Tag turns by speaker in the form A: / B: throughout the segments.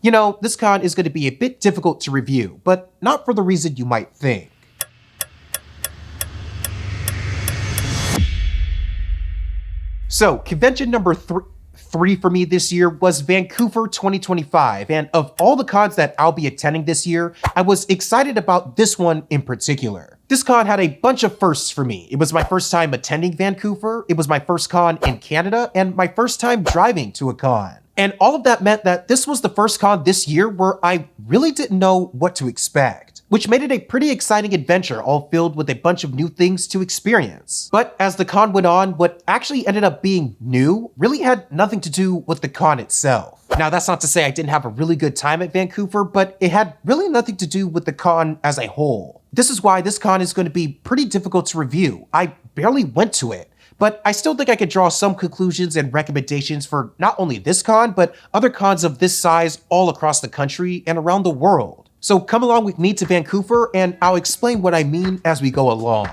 A: You know, this con is going to be a bit difficult to review, but not for the reason you might think. So, convention number three for me this year was VancouFur 2025, and of all the cons that I'll be attending this year, I was excited about this one in particular. This con had a bunch of firsts for me. It was my first time attending VancouFur, it was my first con in Canada, and my first time driving to a con. And all of that meant that this was the first con this year where I really didn't know what to expect, which made it a pretty exciting adventure, all filled with a bunch of new things to experience. But as the con went on, what actually ended up being new really had nothing to do with the con itself. Now, that's not to say I didn't have a really good time at VancouFur, but it had really nothing to do with the con as a whole. This is why this con is going to be pretty difficult to review. I barely went to it. But I still think I could draw some conclusions and recommendations for not only this con, but other cons of this size all across the country and around the world. So come along with me to VancouFur and I'll explain what I mean as we go along.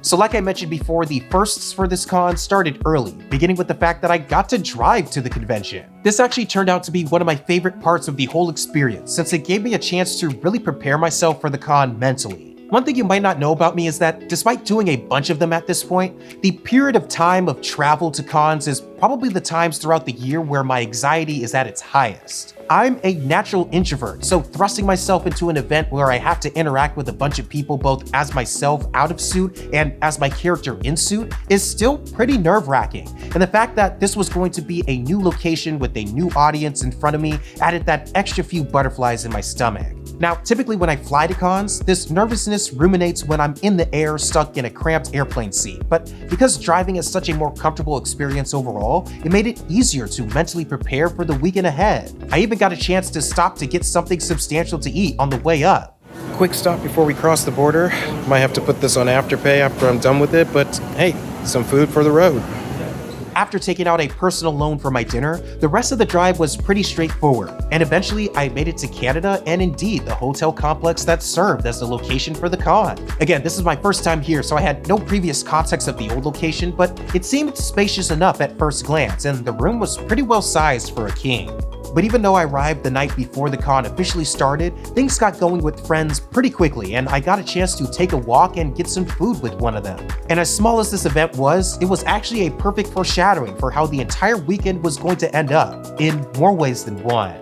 A: So like I mentioned before, the firsts for this con started early, beginning with the fact that I got to drive to the convention. This actually turned out to be one of my favorite parts of the whole experience, since it gave me a chance to really prepare myself for the con mentally. One thing you might not know about me is that despite doing a bunch of them at this point, the period of time of travel to cons is probably the times throughout the year where my anxiety is at its highest. I'm a natural introvert, so thrusting myself into an event where I have to interact with a bunch of people both as myself out of suit and as my character in suit is still pretty nerve-wracking. And the fact that this was going to be a new location with a new audience in front of me added that extra few butterflies in my stomach. Now, typically when I fly to cons, this nervousness ruminates when I'm in the air stuck in a cramped airplane seat, but because driving is such a more comfortable experience overall, it made it easier to mentally prepare for the weekend ahead. I even got a chance to stop to get something substantial to eat on the way up. Quick stop before we cross the border. Might have to put this on Afterpay after I'm done with it, but hey, some food for the road. After taking out a personal loan for my dinner, the rest of the drive was pretty straightforward, and eventually I made it to Canada and indeed the hotel complex that served as the location for the con. Again, this is my first time here, so I had no previous context of the old location, but it seemed spacious enough at first glance, and the room was pretty well sized for a king. But even though I arrived the night before the con officially started, things got going with friends pretty quickly, and I got a chance to take a walk and get some food with one of them. And as small as this event was, it was actually a perfect foreshadowing for how the entire weekend was going to end up, in more ways than one.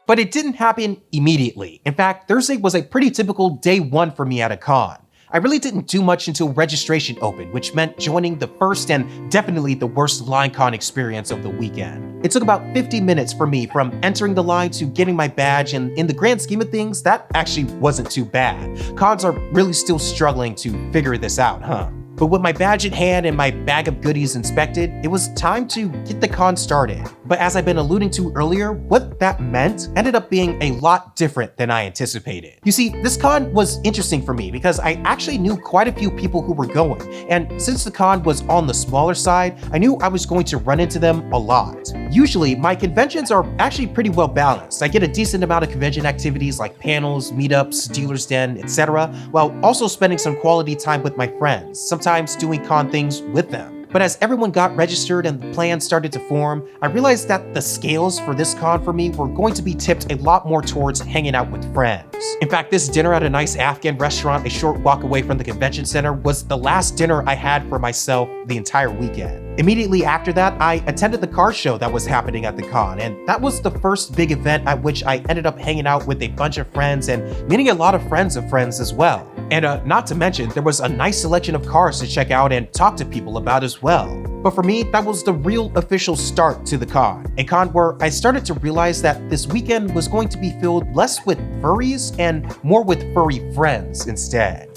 A: But it didn't happen immediately. In fact, Thursday was a pretty typical day one for me at a con. I really didn't do much until registration opened, which meant joining the first and definitely the worst line con experience of the weekend. It took about 50 minutes for me from entering the line to getting my badge, and in the grand scheme of things, that actually wasn't too bad. Cons are really still struggling to figure this out, huh? But with my badge in hand and my bag of goodies inspected, it was time to get the con started. But as I've been alluding to earlier, what that meant ended up being a lot different than I anticipated. You see, this con was interesting for me because I actually knew quite a few people who were going, and since the con was on the smaller side, I knew I was going to run into them a lot. Usually, my conventions are actually pretty well balanced. I get a decent amount of convention activities like panels, meetups, dealer's den, etc., while also spending some quality time with my friends, sometimes doing con things with them. But as everyone got registered and the plans started to form, I realized that the scales for this con for me were going to be tipped a lot more towards hanging out with friends. In fact, this dinner at a nice Afghan restaurant a short walk away from the convention center was the last dinner I had for myself the entire weekend. Immediately after that, I attended the car show that was happening at the con, and that was the first big event at which I ended up hanging out with a bunch of friends and meeting a lot of friends as well. And not to mention, there was a nice selection of cars to check out and talk to people about as well. But for me, that was the real official start to the con, a con where I started to realize that this weekend was going to be filled less with furries and more with furry friends instead.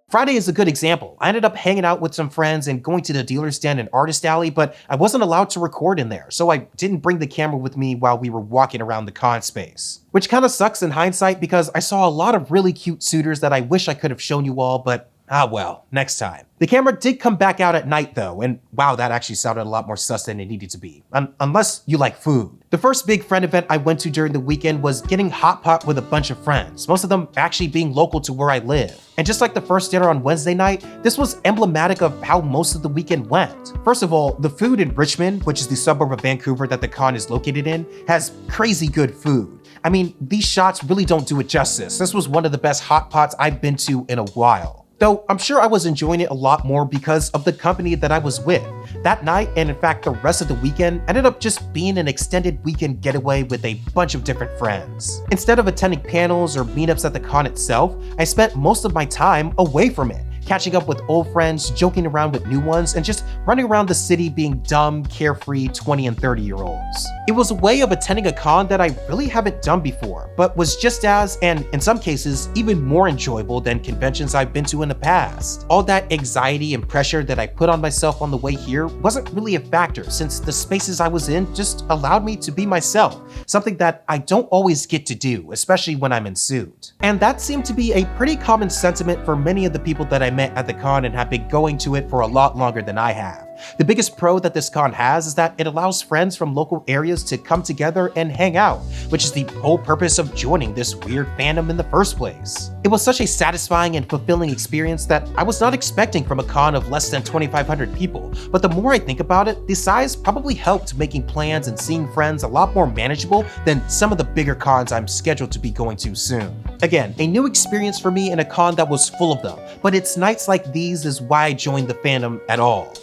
A: Friday is a good example. I ended up hanging out with some friends and going to the dealer's den and artist alley, but I wasn't allowed to record in there, so I didn't bring the camera with me while we were walking around the con space. Which kind of sucks in hindsight because I saw a lot of really cute suitors that I wish I could have shown you all, but ah well, next time. The camera did come back out at night though, and wow, that actually sounded a lot more sus than it needed to be. Unless you like food. The first big friend event I went to during the weekend was getting hot pot with a bunch of friends, most of them actually being local to where I live. And just like the first dinner on Wednesday night, this was emblematic of how most of the weekend went. First of all, the food in Richmond, which is the suburb of Vancouver that the con is located in, has crazy good food. I mean, these shots really don't do it justice. This was one of the best hot pots I've been to in a while. Though I'm sure I was enjoying it a lot more because of the company that I was with. That night, and in fact the rest of the weekend, ended up just being an extended weekend getaway with a bunch of different friends. Instead of attending panels or meetups at the con itself, I spent most of my time away from it, catching up with old friends, joking around with new ones, and just running around the city being dumb, carefree 20 and 30-year-olds. It was a way of attending a con that I really haven't done before, but was just as, and in some cases, even more enjoyable than conventions I've been to in the past. All that anxiety and pressure that I put on myself on the way here wasn't really a factor, since the spaces I was in just allowed me to be myself, something that I don't always get to do, especially when I'm in suit. And that seemed to be a pretty common sentiment for many of the people that I met at the con and have been going to it for a lot longer than I have. The biggest pro that this con has is that it allows friends from local areas to come together and hang out, which is the whole purpose of joining this weird fandom in the first place. It was such a satisfying and fulfilling experience that I was not expecting from a con of less than 2,500 people, but the more I think about it, the size probably helped making plans and seeing friends a lot more manageable than some of the bigger cons I'm scheduled to be going to soon. Again, a new experience for me in a con that was full of them, but it's nights like these is why I joined the fandom at all.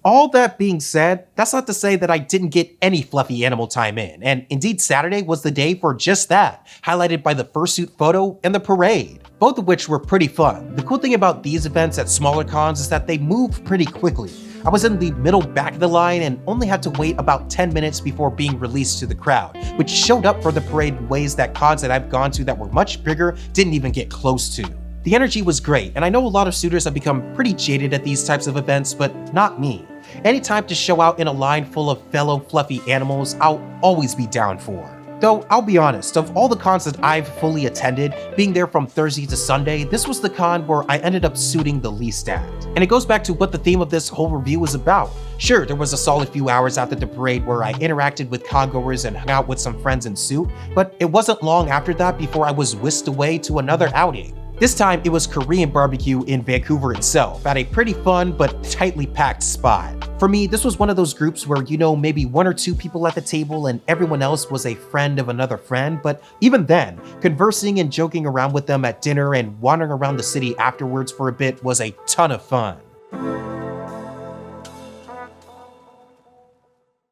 A: All that being said, that's not to say that I didn't get any fluffy animal time in, and indeed Saturday was the day for just that, highlighted by the fursuit photo and the parade, both of which were pretty fun. The cool thing about these events at smaller cons is that they move pretty quickly. I was in the middle back of the line and only had to wait about 10 minutes before being released to the crowd, which showed up for the parade in ways that cons that I've gone to that were much bigger didn't even get close to. The energy was great, and I know a lot of suitors have become pretty jaded at these types of events, but not me. Anytime to show out in a line full of fellow fluffy animals, I'll always be down for. Though, I'll be honest, of all the cons that I've fully attended, being there from Thursday to Sunday, this was the con where I ended up suiting the least at. And it goes back to what the theme of this whole review is about. Sure, there was a solid few hours after the parade where I interacted with congoers and hung out with some friends in suit, but it wasn't long after that before I was whisked away to another outing. This time, it was Korean barbecue in Vancouver itself, at a pretty fun but tightly packed spot. For me, this was one of those groups where maybe one or two people at the table and everyone else was a friend of another friend, but even then, conversing and joking around with them at dinner and wandering around the city afterwards for a bit was a ton of fun.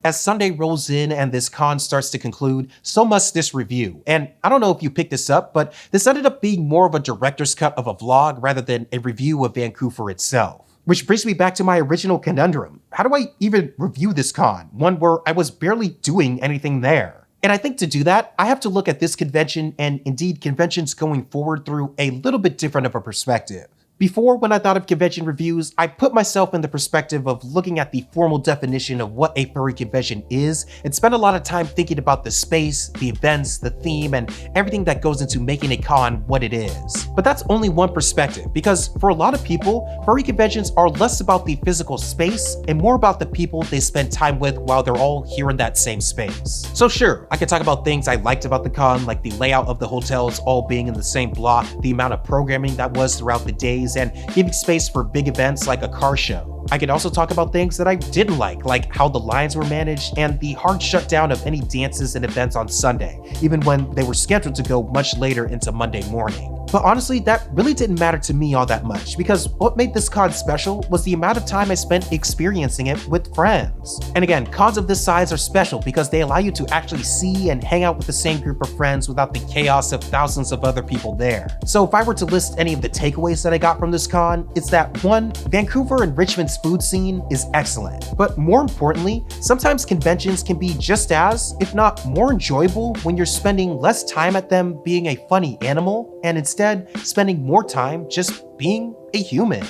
A: As Sunday rolls in and this con starts to conclude, so must this review. And I don't know if you picked this up, but this ended up being more of a director's cut of a vlog rather than a review of VancouFur itself. Which brings me back to my original conundrum. How do I even review this con? One where I was barely doing anything there. And I think to do that, I have to look at this convention and indeed conventions going forward through a little bit different of a perspective. Before, when I thought of convention reviews, I put myself in the perspective of looking at the formal definition of what a furry convention is and spent a lot of time thinking about the space, the events, the theme, and everything that goes into making a con what it is. But that's only one perspective, because for a lot of people, furry conventions are less about the physical space and more about the people they spend time with while they're all here in that same space. So sure, I could talk about things I liked about the con, like the layout of the hotels all being in the same block, the amount of programming that was throughout the days, and giving space for big events like a car show. I could also talk about things that I didn't like how the lines were managed and the hard shutdown of any dances and events on Sunday, even when they were scheduled to go much later into Monday morning. But honestly, that really didn't matter to me all that much, because what made this con special was the amount of time I spent experiencing it with friends. And again, cons of this size are special because they allow you to actually see and hang out with the same group of friends without the chaos of thousands of other people there. So if I were to list any of the takeaways that I got from this con, it's that 1, Vancouver and Richmond's food scene is excellent. But more importantly, sometimes conventions can be just as, if not more enjoyable when you're spending less time at them being a funny animal and instead spending more time just being a human.